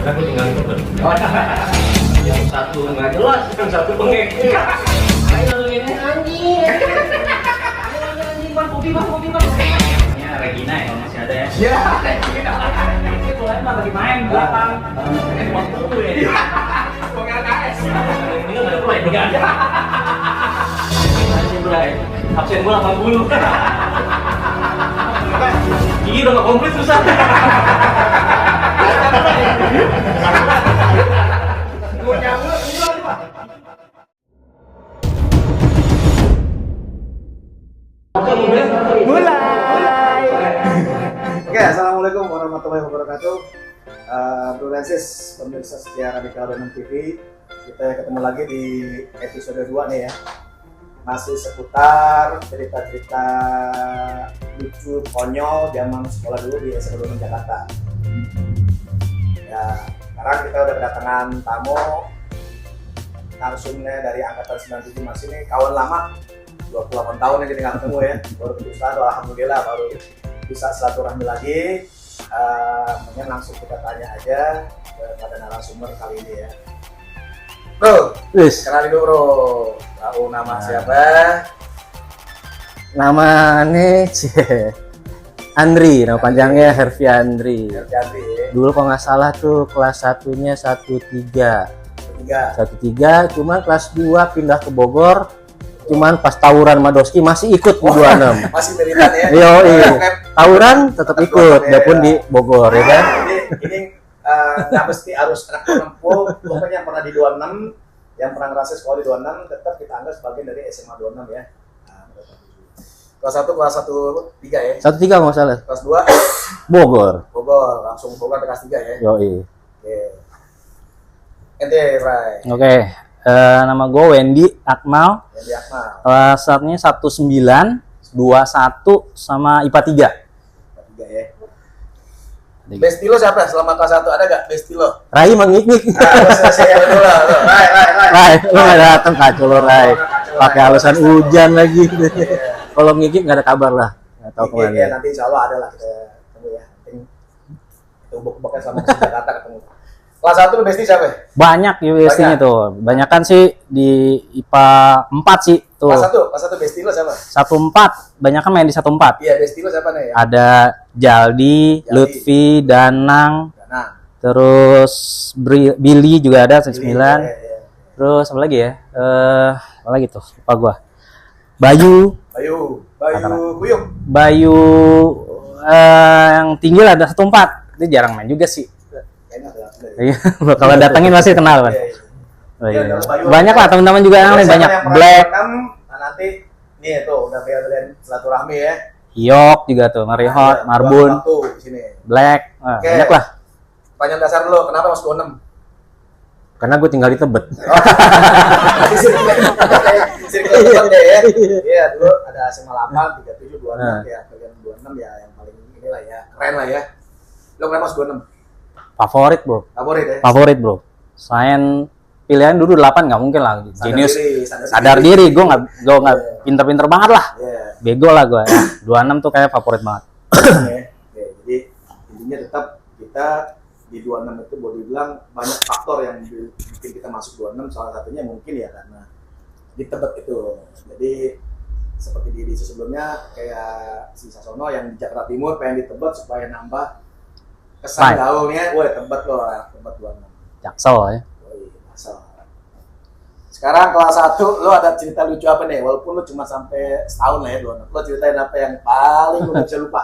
Karena gue tinggal itu yang satu nggak jelas, yang satu bengek. Ayo ini anjing. Anjing bang, kopi bang. Ini Regina ya, kalau masih ada ya. Iya. Ini boleh mah lagi main belakang. Ini cuma gue. Pokoknya KS. Ini nggak ada play, nggak ada. Anjing Bray, absen gue 80. Gigi udah nggak komplit susah. Mulai. Oke, assalamualaikum warahmatullahi wabarakatuh. Bro Lensis, pemirsa setia Radikal 26 TV. Kita ketemu lagi di episode 2 nih ya. Masih seputar cerita-cerita lucu, konyol zaman sekolah dulu di SMA 26 Jakarta. Ya, sekarang kita udah kedatangan tamu narasumbernya dari angkatan 97 masih nih, kawan lama 28 tahun yang kita nggak ketemu ya. Baru ketemu sekarang, alhamdulillah baru bisa silaturahmi lagi. Mungkin langsung kita tanya aja kepada narasumber kali ini ya. Bro, kenalin dulu bro. Tahu nama siapa? Nama Andri, nama panjangnya Hervi Andri. Hervi. Dulu kalau nggak salah tuh kelas 1-nya 13. 13, cuman kelas 2 pindah ke Bogor. Cuman pas tawuran Madoski masih ikut di 26. Masih militan ya? Iya. Tawuran tetap ikut, dia pun di Bogor ya kan? Ini nggak mesti harus anak penempuh, pokoknya yang pernah di 26, yang pernah ngerasa sekolah di 26, tetap kita anggap sebagian dari SMA 26 ya. Kelas 1, kelas 1-3 ya? 1-3 nggak salah. Kelas 2? Bogor, langsung Bogor ke kelas 3 ya? Yoi. Oke. Ente, Ray. Oke, nama gue Wendy Akmal. Wendy Akmal. Kelas 1-nya 19, 21 sama IPA 3. IPA 3 ya. Besti lo siapa? Selama kelas 1 ada gak besti lo? Rai mengiknik. Saya dulu lah. Rai, lo gak dateng kacau lo Rai. Pakai alasan hujan lagi. Kalau ngikik nggak ada kabar lah. Nggak tahu kemana. Ya nanti insya Allah ada lah kita ketemu ya. Ubek-ubeknya sama Jakarta ketemu. Kelas 1 lo besti siapa? Banyak ya bestinya tuh. Banyakan sih di IPA 4 sih tuh. Kelas 1 besti lo siapa? 14. Banyakan main di 14. Iya, besti lo siapa nih? Ada Jaldi, Lutfi, Danang. Terus Billy juga ada 9. Terus apa lagi ya? Apa lagi tuh? Lupa gua. Bayu Kuyuk. Bayu yang tinggi lah ada 14. Dia jarang main juga sih. Kalau datengin masih kenal kan. Banyak lah teman-teman juga yang lain banyak. Black. Nanti nih tuh udah belian silaturahmi ya. Yok juga tuh, Marihot, Marbun, Black, banyak lah. Panjang dasar lo, kenapa masuk 26? Karena gue tinggal di Tebet. Sirkel Tebet deh ya. Iya, dulu ada SMA 8, 37, 26 ya. Bagian 26 ya yang paling inilah ya, keren lah ya. Lo kenapa masuk 26? Favorit bro. Favorit ya? Favorit bro. Selain pilihan dulu 8 nggak mungkin lah. Jenius. Sadar diri. Gue nggak pinter-pinter banget lah. Bego lah gue. Ya. 26 tuh kayak favorit banget. Jadi intinya tetap kita di 26 itu boleh dibilang banyak faktor yang bikin kita masuk 26. Salah satunya mungkin ya karena di Tebet itu. Jadi seperti diri sebelumnya kayak si Sasono yang di Jakarta Timur pengen di Tebet supaya nambah kesan gaulnya. Woi Tebet lo, Tebet 26. Jaksel ya. Sekarang kelas 1 lo ada cerita lucu apa nih? Walaupun lo cuma sampai setahun lah ya 26. Lo ceritain apa yang paling lo bisa lupa?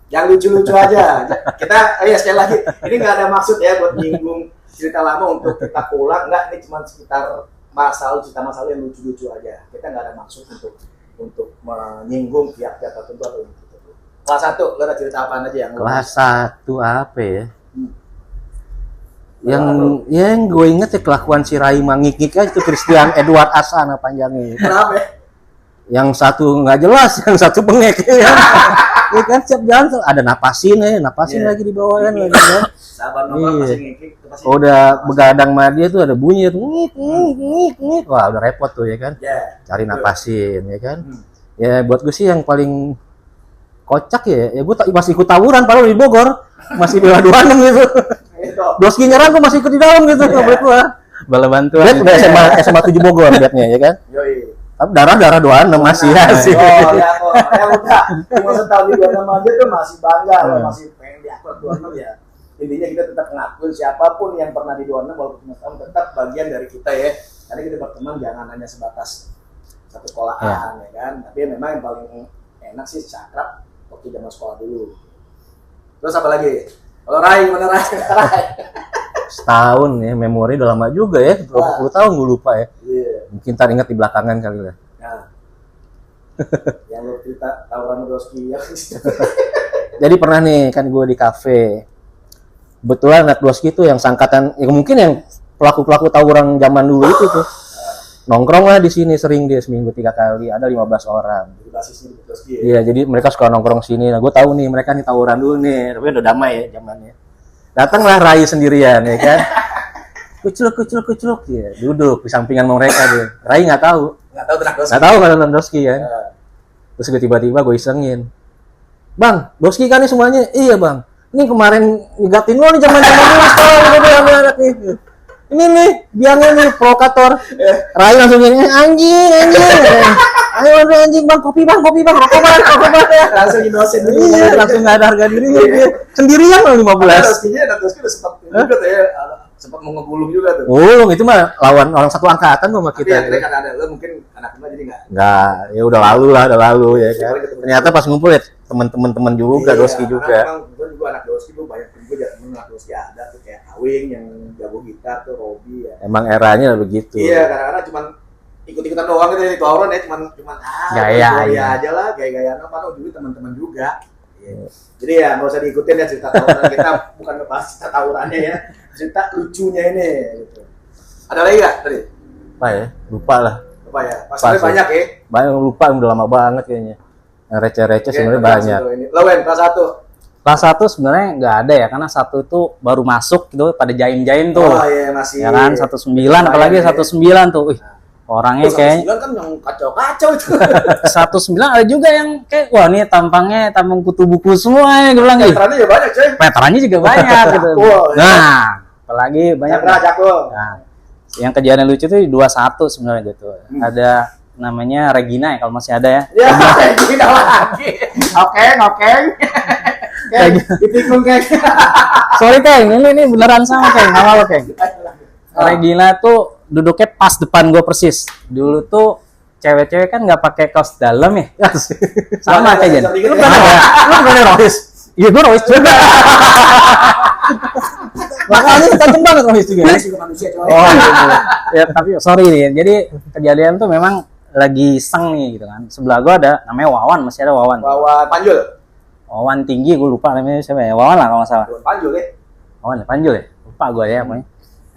Yang lucu-lucu aja. Kita sekali lagi ini nggak ada maksud ya buat nyinggung cerita lama untuk kita pulang, nggak, ini cuma sekitar cerita masalah yang lucu-lucu aja. Kita nggak ada maksud untuk menyinggung pihak-pihak tertentu atau gitu. Kelas 1 lo ada cerita apa aja yang kelas 1 apa ya? Yang gue inget ya kelakuan si Rai mangikik aja itu Christian Edward Asana panjangnya. Kenapa? Yang satu nggak jelas, yang satu bengek ya. Ya kan siap jalan tuh ada napasin lagi di bawah kan lagi kan. Sabar pasti ngikik. Udah begadang sama dia tuh ada bunyi tuh ngik. Wah, udah repot tuh ya kan. Cari napasin ya kan. Ya buat gue sih yang paling kocak ya gue masih ikut tawuran padahal di Bogor masih bela 26 gitu. Doski nyerang gua masih ikut di dalam gitu buat gua. Bala bantuan. Lihat udah SMA 7 Bogor liatnya ya kan. Yoi. Tapi darah 26 masih Nah, sih. ya udah. Cuma setahun di 26 aja tuh masih bangga, masih pengen diakui 26 ya. Intinya kita tetap ngakuin siapapun yang pernah di 26 walaupun cuma setahun tetap bagian dari kita ya. Karena kita berteman jangan hanya sebatas satu sekolahan ya kan. Tapi memang yang paling enak sih akrab waktu zaman sekolah dulu. Terus apa lagi? Kalau Rai, mana Rai? Setahun ya, memori udah lama juga ya. 20 tahun gue lupa ya. Iya. Mungkin ntar ingat di belakangan kali ya. Nah. Yang lo cerita tawuran Doski ya. Jadi pernah nih kan gue di kafe. Kebetulan anak Doski itu yang sangkatan, ya mungkin yang pelaku-pelaku tawuran zaman dulu itu tuh. Nongkrong lah di sini sering dia seminggu 3 kali, ada 15 orang. Di basisnya di Doski ya. Iya, jadi mereka suka nongkrong sini. Nah, gue tahu nih mereka nih tawuran dulu nih, tapi udah damai ya zamannya. Datanglah Rai sendirian ya kan. Kucluk ya, duduk di sampingan mereka dia. Rai nggak tahu tentang Doski kan. Terus gue tiba-tiba gue isengin. Bang, Doski kan nih semuanya. Iya bang. Ini kemarin ngegatin lo nih zaman-zaman dulu sekolah gitu anak nih. Ini nih, biangnya nih provokator. Rai langsung gini, anjing. Ayo anjing bang, kopi bang, rokok bang. Langsung inosen dulu. Iya, langsung nggak ada harga diri. Sendirian loh 15. Doski udah sempat juga tuh ya, sempat mau ngegulung juga tuh. Gulung itu mah lawan orang satu angkatan sama Tapi kita. yang kan ada lo mungkin anak kedua jadi nggak. Enggak, ya udah lalu ya kan. Ternyata pas ngumpul ya teman-teman juga, Doski juga. Emang gue juga anak Doski, gue banyak juga temen anak Doski ada tuh kayak Awing yang jago gitar tuh, Robi ya. Emang eranya begitu. Iya, kadang-kadang cuman ikut-ikutan doang gitu di tawuran ya, cuman Gaya aja lah, gaya-gayaan apa dulu teman-teman juga. Iya. Jadi ya nggak usah diikutin ya cerita tawuran kita, bukan ngebahas cerita tawurannya ya, cerita lucunya ini gitu. Ada lagi nggak tadi? Apa ya? Lupa lah. Apa ya? Pasti banyak ya. Banyak lupa, udah lama banget kayaknya. Yang receh-receh sebenarnya banyak. Lo kelas 1. Kelas 1 sebenarnya nggak ada ya, karena 1 itu baru masuk gitu pada jaim-jaim tuh. Oh iya masih. Ya kan 19 apalagi 19 tuh. Orangnya kayak 19 kan yang kacau-kacau itu. 19 ada juga yang kayak wah ini tampangnya tampang kutu buku semua ya gue bilang gitu. Veterannya ya banyak coy. Veterannya juga banyak gitu. Nah, apalagi banyak. Nah, yang kejadian lucu tuh 21 sebenarnya gitu. Ada namanya Regina ya kalau masih ada ya. Ya, Regina lagi. Oke. Ditikung kayak. Sorry Keng, ini beneran sama Keng, nggak apa Keng. Regina tuh duduknya pas depan gue persis. Dulu tuh cewek-cewek kan nggak pakai kaos dalam ya. Sama kayak Jen. Lu bukan Rohis? Iya gue Rohis juga. Makanya tajam banget Rohis juga. Oh gitu. Ya tapi sorry nih. Jadi kejadian tuh memang lagi iseng nih gitu kan. Sebelah gue ada namanya Wawan, masih ada Wawan. Wawan Panjul. Wawan tinggi, gue lupa namanya siapa ya. Wawan lah kalau nggak salah. Panjul ya. Wawan Panjul ya. Lupa gue ya namanya.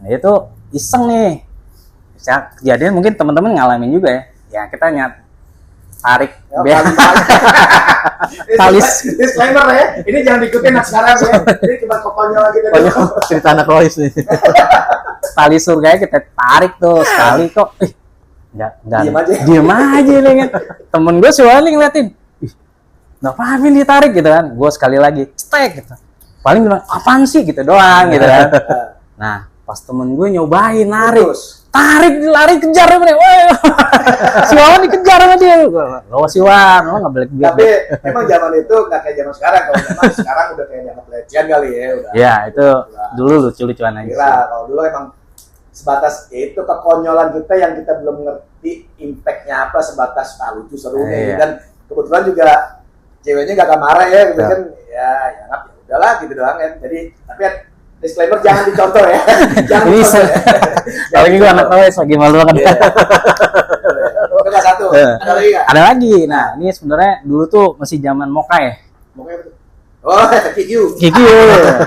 Nah itu iseng nih. Kejadian mungkin teman-teman ngalamin juga ya. Ya kita tarik talis disclaimer ya. Ini jangan diikutin sekarang ya. Ini cuma konyol lagi tadi. Cerita anak Rohis nih. tali surganya kita tarik tuh sekali kok. Enggak diem aja nih kan. Temen gue si Wali ngeliatin. Nggak paham ini ditarik gitu kan. Gue sekali lagi stek gitu. Paling bilang apaan sih gitu doang gitu kan. Nah pas temen gue nyobain narik. Tarik, lari, kejar mereka. Wah, si Wawan dikejar sama dia. Lo si Wawan, lo nggak boleh. Tapi emang zaman itu nggak kayak zaman sekarang. Kalau zaman sekarang udah kayak zaman pelecehan kali ya. Udah. Ya itu dulu lucu-lucuan aja. Kira kalau dulu emang sebatas itu kekonyolan kita yang kita belum ngerti impactnya apa, sebatas lucu seru nih. Dan kebetulan juga ceweknya gak marah ya, gitu kan. Ya udahlah gitu doang kan. Jadi tapi disclaimer jangan dicontoh ya. Jangan dicontoh ya. Apalagi gue anak Rohis lagi malu banget. Itu kelas 1. Ada lagi nggak? Ada lagi. Nah, ini sebenarnya dulu tuh masih zaman Mokai. Oh, Kikyu.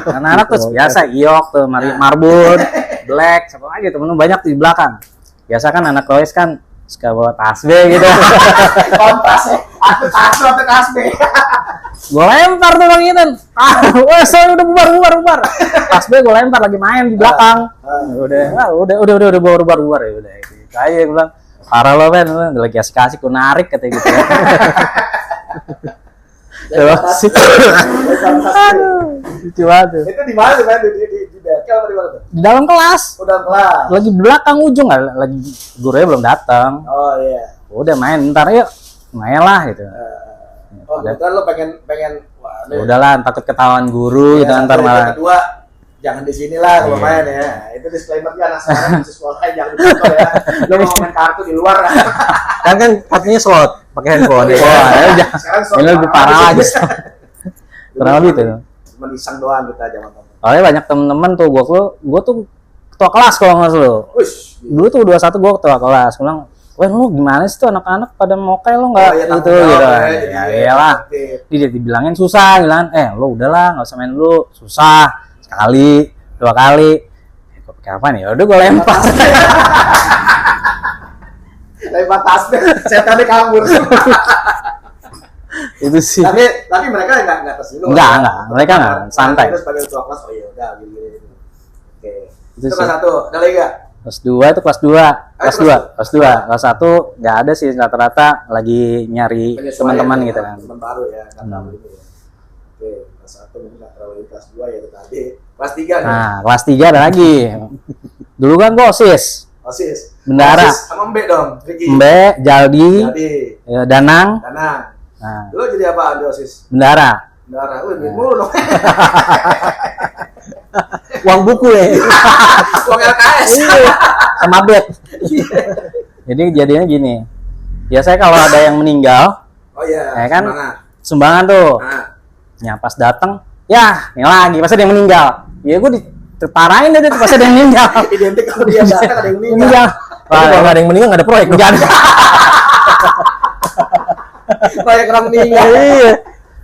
Anak-anak tuh biasa Iok tuh, Marbun, Black, siapa lagi temen banyak di belakang. Biasa kan anak Rohis kan suka bawa tasbih gitu. Kompas ya. Aku tasbih. Gue lempar tuh Bang Itan. Wah, saya udah bubar. Tasbih gue lempar lagi main di belakang. Udah bubar ya udah. Kayak gue bilang, parah lo Ben, lagi asik-asik gue narik katanya gitu ya. Terus lucu banget. Itu di mana tuh, Ben? Di bengkel apa di mana tuh? Di dalam kelas. Udah kelas. Lagi belakang ujung lagi gurunya belum datang. Oh iya. Udah main, ntar yuk. Main lah gitu. Oh, kebetulan lo pengen wah, Ya udahlah, takut ketahuan guru gitu ya, ntar satu, malah. yang kedua jangan di sini lah kalau Iya. main ya. Itu disclaimer-nya anak sekarang masih sekolah jangan di kantor ya. Lo mau main kartu di luar. Kan kartunya slot, pakai handphone. Wah, ya udah. Sekarang Ini lebih parah lagi. Kurang lebih tuh. Cuma iseng doang kita zaman kamu. Soalnya banyak temen-temen tuh, gua tuh ketua kelas kalau nggak salah. Wish. Dulu tuh 21 gua ketua kelas. Gua bilang, "Wah, lu gimana sih tuh anak-anak pada mokai lo nggak?" Oh, iya, gitu tanggung jawab gitu. ya, Ya jadi iyalah. aktif. Dia dibilangin susah, bilang, lo udahlah nggak usah main dulu, susah. Sekali, 2 kali. Kok pakai apa nih? Udah gua lempar. Lempar tasnya, setannya kabur. Itu sih. tapi mereka nggak tersinggung. Enggak, mereka nggak, santai. Terus sebagai ketua kelas, oh iya udah gitu. Oke. Itu Itu sih. kelas 1, ada lagi nggak? Kelas 2 itu kelas 2. Kelas kelas 2. Kelas 2. Kelas 1 nggak ada sih, rata-rata lagi nyari Penyesuaian teman-teman ya, gitu kan. teman baru ya, nggak tahu gitu ya. Oke, kelas 1 mungkin nggak terlalu, kelas 2 ya itu tadi. Kelas 3 nih. Nah, kelas 3 ada lagi. Dulu kan gua OSIS. OSIS. Bendara. OSIS sama Mbe dong, Ricky. Mbe, Jaldi, Jadi, ya, Danang. Danang. Nah, Lu jadi apa di OSIS? bendara. Bendara. Wih, duit mulu dong. Uang buku ya. Uang LKS. Sama bet. Jadi jadinya gini. Biasanya kalau ada yang meninggal, Oh iya, Ya kan? semangat. sumbangan tuh. Nah, Ya pas datang, ya ini lagi pasti ada yang meninggal. Ya gue ditarain deh pas ada yang meninggal. identik kalau dia datang ada yang meninggal. Meninggal. Tapi kalau nggak ada yang meninggal nggak ada proyek. Enggak ada. Kayak orang meninggal. Iya.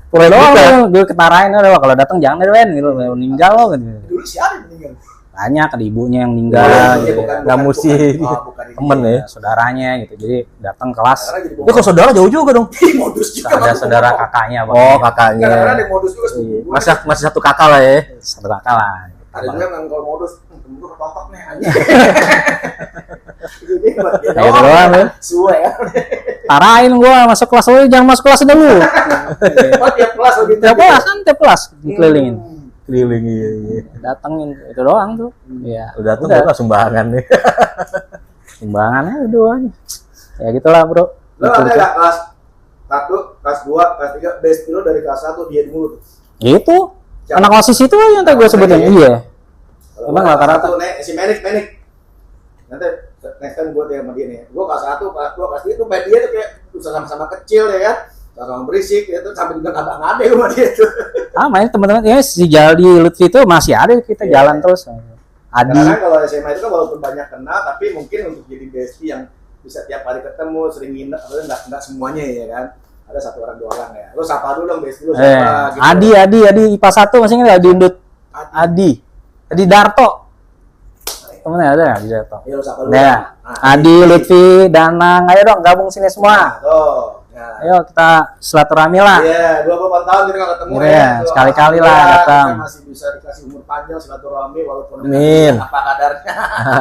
Proyek Doang bukan. gue ketarain udah kalau datang jangan deh Wen gitu meninggal lo gitu. Dulu siapa yang meninggal? Banyak ada ibunya yang meninggal Iya, gitu. bukan- nggak bukan- mesti. bukan- bukan ini. Temen ya. Saudaranya gitu. Jadi datang kelas Sekarang jadi Itu kalau saudara jauh juga dong. Ih, modus juga. ada Bang. saudara kakaknya Bang. Oh, kakaknya. Kadang-kadang ada yang modus juga sepupu Iya. gue. Masih satu kakak lah ya. Satu kakak lah. Ada juga yang kalau modus, temen gue ketotok nih anjing. Jadi buat dia Kayak gitu doang, ya. Suwe ya. Tarain gua masuk kelas lu jangan masuk kelas dulu. Oh tiap kelas begitu. Tiap kelas kan tiap kelas dikelilingin. Keliling iya. Datengin itu doang tuh. Iya. Udah tuh udah sumbangan nih. Timbangannya itu doang. Ya gitulah, Bro. Lo ada nggak kelas 1, kelas 2, kelas 3, best lo dari kelas 1 dia dulu tuh. Itu anak OSIS itu yang tadi gua sebutin. Iya. Kalau Emang kelas rata-rata? 1, si Menik. Nanti next time gue sama dia nih. Gue kelas 1, kelas 2, kelas 3 tuh main dia tuh kayak udah sama-sama kecil ya kan. Sama-sama berisik ya tuh sampai bilang abang ade sama dia tuh. Main teman-teman ya si Jaldi Lutfi itu masih ada kita Iya. jalan terus. Adi. Karena kan kalau SMA itu kan walaupun banyak kenal tapi mungkin untuk jadi bestie yang bisa tiap hari ketemu, sering nginep, enggak semuanya ya kan. Ada 1 orang 2 orang ya. Lu sapa dulu dong bestie lu siapa gitu. Adi IPA 1 masih ingat Adi Undut. Adi Darto. Temennya ada nggak di Darto? Ya lu sapa dulu. Nah, Adi, Lutfi, Danang, ayo dong gabung sini semua. Nah, tuh. Nah. Ayo kita silaturahmi lah. Iya, 24 tahun kita nggak ketemu Iya, ya. Tuh, sekali-kali lah alhamdulillah, datang. Kita masih bisa dikasih umur panjang silaturahmi walaupun Amin. apa kadarnya.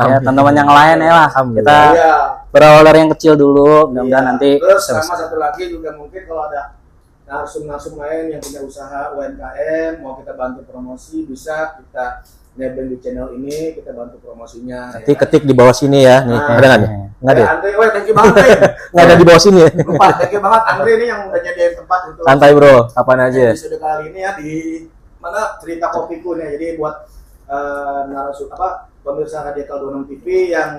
Ya, teman-teman yang lain ya lah. Kita Iya. berawal dari yang kecil dulu, mudah-mudahan Iya. nanti Terus bisa sama satu lagi juga mungkin kalau ada narsum-narsum lain yang punya usaha UMKM mau kita bantu promosi bisa kita nebeng di channel ini kita bantu promosinya. Nanti ya. ketik di bawah sini ya. Nih, Nah. ada nggak nih? Nggak ada. Andre, weh, thank you banget Andre. Nggak ada di bawah sini ya. Lupa, thank you banget Andre ini yang udah nyediain tempat untuk Santai bro, kapan aja. episode kali ini ya di mana cerita kopiku nih. Jadi buat narasum pemirsa Radikal 26 TV yang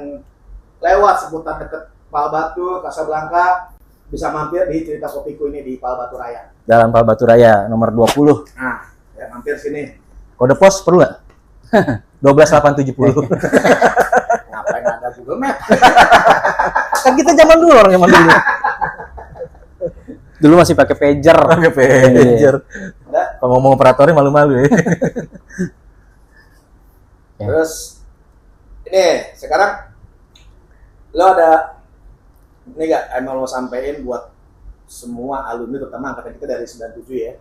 lewat seputar deket Palbatu, Kasablanka bisa mampir di cerita kopiku ini di Palbatu Raya. Jalan Pak Batu Raya nomor 20. Nah, ya mampir sini. Kode pos perlu nggak? 12870. Ngapain ada Google Map? Kan kita zaman dulu orang zaman dulu. dulu masih pakai pager. Pakai pager. Ada. Kalau ngomong operatornya malu-malu ya. Terus ini sekarang lo ada ini nggak emang lo sampein buat semua alumni terutama angkatan kita dari 97 ya.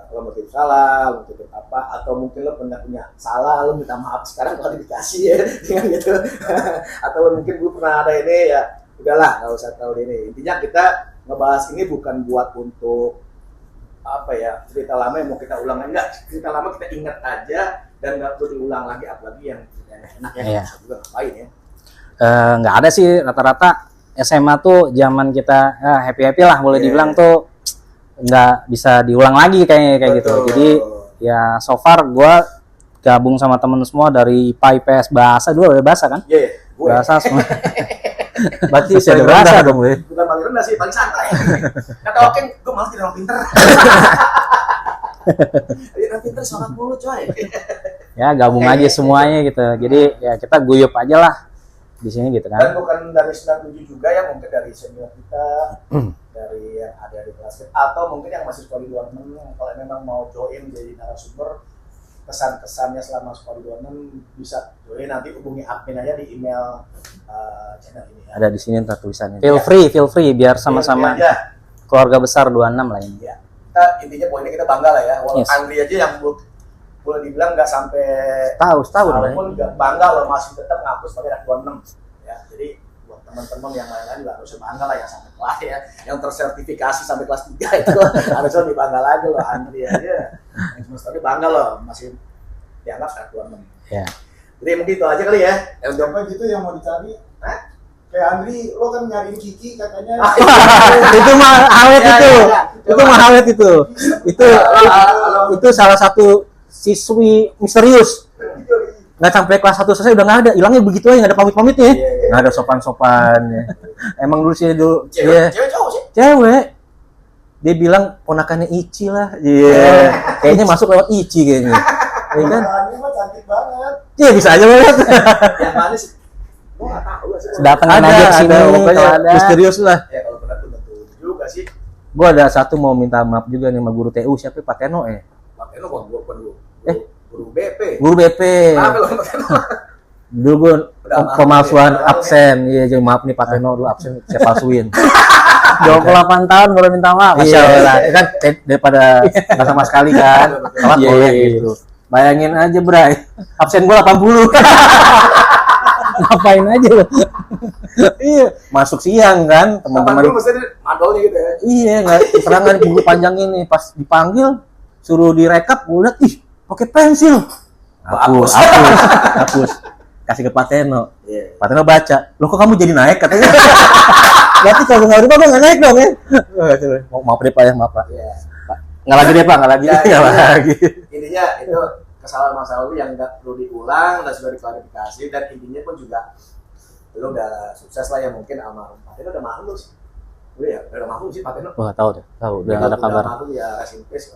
Lo mau titip salah, lo titip apa, atau mungkin lo pernah punya salah, lo minta maaf sekarang kalau dikasih ya, dengan gitu. Atau mungkin gue pernah ada ini ya, udahlah nggak usah tahu ini. Intinya kita ngebahas ini bukan buat untuk apa ya cerita lama yang mau kita ulang enggak, cerita lama kita ingat aja dan nggak perlu diulang lagi, apalagi yang enak ya, Iya. bisa juga ngapain ya. Nggak ada sih, rata-rata SMA tuh zaman kita happy lah boleh Iya. dibilang tuh nggak bisa diulang lagi kayak gitu. Betul. Jadi ya so far gue gabung sama temen semua dari IPA, IPS, bahasa dulu ada bahasa kan? Iya, gue Bahasa semua. Berarti Bisa saya berasa berasa dong. dong, gue. bukan paling rendah sih, paling santai. Kata Oken, gue malah jadi orang pinter. Jadi orang pinter sholat mulu coy. Ya gabung aja semuanya gitu. Jadi ya kita guyup aja lah di sini gitu Dan kan. bukan dari 97 juga ya, mungkin dari senior kita, dari yang ada di kelas kita, atau mungkin yang masih sekolah di 26, kalau memang mau join jadi narasumber, kesan-kesannya selama sekolah di 26 bisa join, nanti hubungi admin aja di email channel ini ya. Ada di sini ntar tulisannya. Feel free biar sama-sama Iya, iya. keluarga besar 26 lah ini. Ya. Kita intinya poinnya kita bangga lah ya. Walaupun Yes. Andri aja yang boleh dibilang nggak sampai Setahun walaupun nggak bangga loh, masih tetap ngaku sebagai anak 26 ya. Jadi buat teman-teman yang lain-lain juga harusnya bangga lah, yang sampai kelas ya, yang tersertifikasi sampai kelas 3 itu harusnya lebih bangga lagi loh. Andri aja yang semesta bangga loh, masih dianggap anak 26. Ya. Jadi mungkin itu aja kali ya. Siapa gitu yang mau dicari? Hah? Kayak Andri, lo kan nyariin Kiki katanya. Itu mah awet Ya, itu. ya, ya. Itu mah awet itu. Itu salah satu siswi misterius. Nggak sampai kelas 1 selesai udah nggak ada, hilangnya begitu aja, nggak ada pamit-pamitnya. Iya, iya. Nggak ada sopan-sopannya. Emang dulu sih dulu, iya, Cewek cowok sih. cewek. Dia bilang ponakannya Ici lah. Iya. Kayaknya masuk lewat Ici kayaknya. Iya kan? Andri mah cantik banget. Iya bisa aja lo lihat. Yang mana sih? Gue nggak tahu sih. Datangin aja ke sini pokoknya kalau ada. misterius lah. Ya kalau benar tuh betul juga sih. Gua ada satu mau minta maaf juga nih sama guru TU, siapa Pak Teno ya? Makanya lo kok gue dulu. Guru BP. Guru BP. Kenapa lo Pak Teno? Dulu gue Udah maaf, pemalsuan ya. absen. Iya, jadi maaf nih Pak Teno dulu absen saya palsuin. 28 tahun boleh minta maaf. Masya Iya, Allah. kan daripada nggak sama sekali kan. Telat Iya, boleh iya. gitu. Bayangin aja, Bray. Absen gua 80. Ngapain aja lo? Iya, masuk siang kan, Teman teman-teman. lu mesti madolnya gitu ya. Iya, nggak serangan guru panjang ini pas dipanggil suruh direkap, gue liat ih pakai pensil. Hapus. Kasih ke Pak Teno. Iya. Pak Teno baca, loh kok kamu jadi naik katanya. Berarti kalau nggak berubah nggak naik dong ya. Maaf deh Pak ya, maaf Pak. Iya. Nggak lagi deh Pak, nggak lagi. Ya, Nggak iya. lagi. Intinya itu kesalahan masa lalu yang nggak perlu diulang dan sudah diklarifikasi, dan intinya pun juga lo udah sukses lah ya, mungkin almarhum Pak Teno udah maklum sih. Gue ya udah maklum sih Pak Teno. Wah tahu deh, tahu. Udah nggak ada kabar. Maklum ya, rest in peace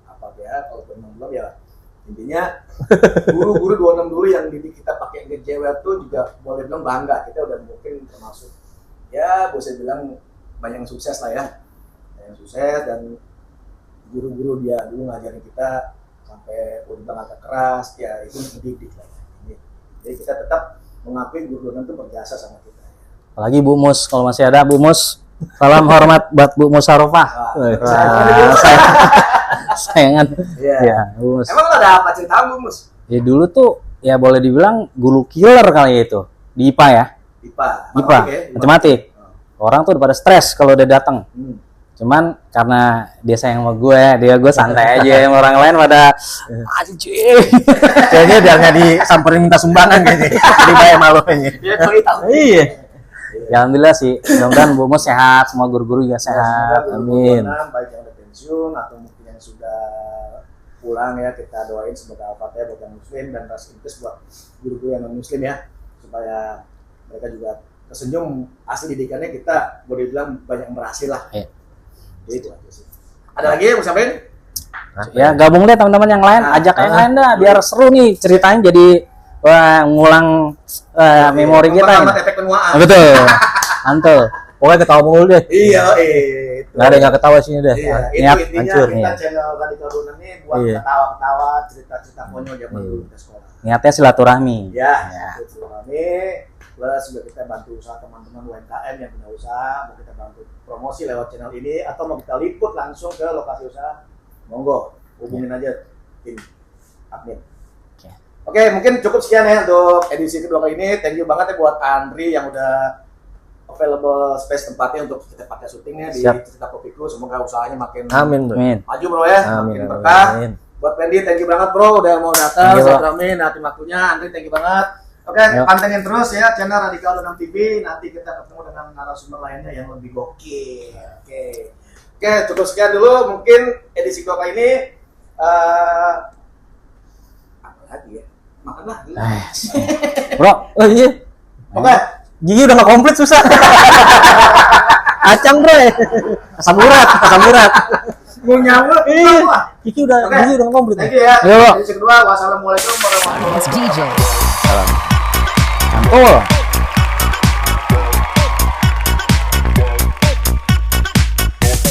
apa ya, kalau belum ya. Intinya guru-guru 26 dulu yang didik kita pakai ngejewel tuh juga boleh bilang bangga, kita udah mungkin termasuk ya bisa bilang banyak yang sukses lah ya, banyak yang sukses, dan guru-guru dia dulu ngajarin kita sampai udah agak keras ya, itu mendidik lah ya. Jadi kita tetap mengakui guru 26 itu berjasa sama kita. Apalagi Bu Mus, kalau masih ada Bu Mus. Salam hormat buat Bu Musarofah. Sayangan. Iya. Ya, Bu Mus. Emang lo ada apa cerita Bu Mus? Ya dulu tuh ya boleh dibilang guru killer kali itu di IPA ya. IPA. IPA, Matematik ya? matematik. Orang tuh udah pada stres kalau udah datang. Hmm. Cuman karena dia sayang sama gue santai aja. Yang orang lain pada anjing. Kayaknya dia nggak disamperin minta sumbangan kayaknya. Jadi bayar malunya. Dia tahu. Iya. Ya alhamdulillah sih. Mudah-mudahan Bu Mus sehat, semua guru-guru juga sehat. Amin. Baik yang udah pensiun atau mungkin yang sudah pulang ya, kita doain semoga Al-Fatihah buat yang muslim dan ras intis buat guru-guru yang non muslim ya, supaya mereka juga tersenyum. Asli didikannya kita boleh bilang banyak yang berhasil lah. Iya. Jadi itu aja sih. Ada lagi yang mau sampaikan? Ya gabung deh teman-teman yang lain, ajak yang lain dah biar seru nih ceritanya, jadi wah ngulang memori kita Memperlambat nih. efek penuaan. Betul. Mantul. Pokoknya ketawa mulu deh. Iya, itu. Nggak ada yang nggak ketawa sini deh. Iya, itu Niat intinya hancur nih. kita channel Radikal Buana ini buat Iya. ketawa-ketawa, cerita-cerita konyol zaman dulu kita sekolah. Niatnya silaturahmi. Ya, Ya. itu kami. Plus juga kita bantu usaha teman-teman UMKM yang punya usaha, mau kita bantu promosi lewat channel ini, atau mau kita liput langsung ke lokasi usaha, monggo hubungin aja tim admin. Oke, mungkin cukup sekian ya untuk edisi kedua kali ini. Thank you banget ya buat Andri yang udah available space tempatnya untuk kita pakai syutingnya di Siap. Cerita Kopiku. Semoga usahanya makin Amin bro. Amin. maju bro ya, Amin. makin berkah. Amin. Buat Pendi, thank you banget bro udah mau datang, Thank you, bro. Instagramin, nanti waktunya. Andri, thank you banget. Oke, Yuk. pantengin terus ya channel Radikal 6 TV. Nanti kita ketemu dengan narasumber lainnya yang lebih gokil. Oke, cukup sekian dulu. Mungkin edisi gua kali ini. Apa lagi ya? Makan lagi. Bro, oh iya. Oke. Gigi udah nggak komplit susah. Acang bro. Asam urat. Mau nyawa. Gigi udah Oke. gigi udah nggak komplit. Thank you ya. Yo. Edisi kedua. Wassalamualaikum warahmatullahi wabarakatuh. DJ. Mantul.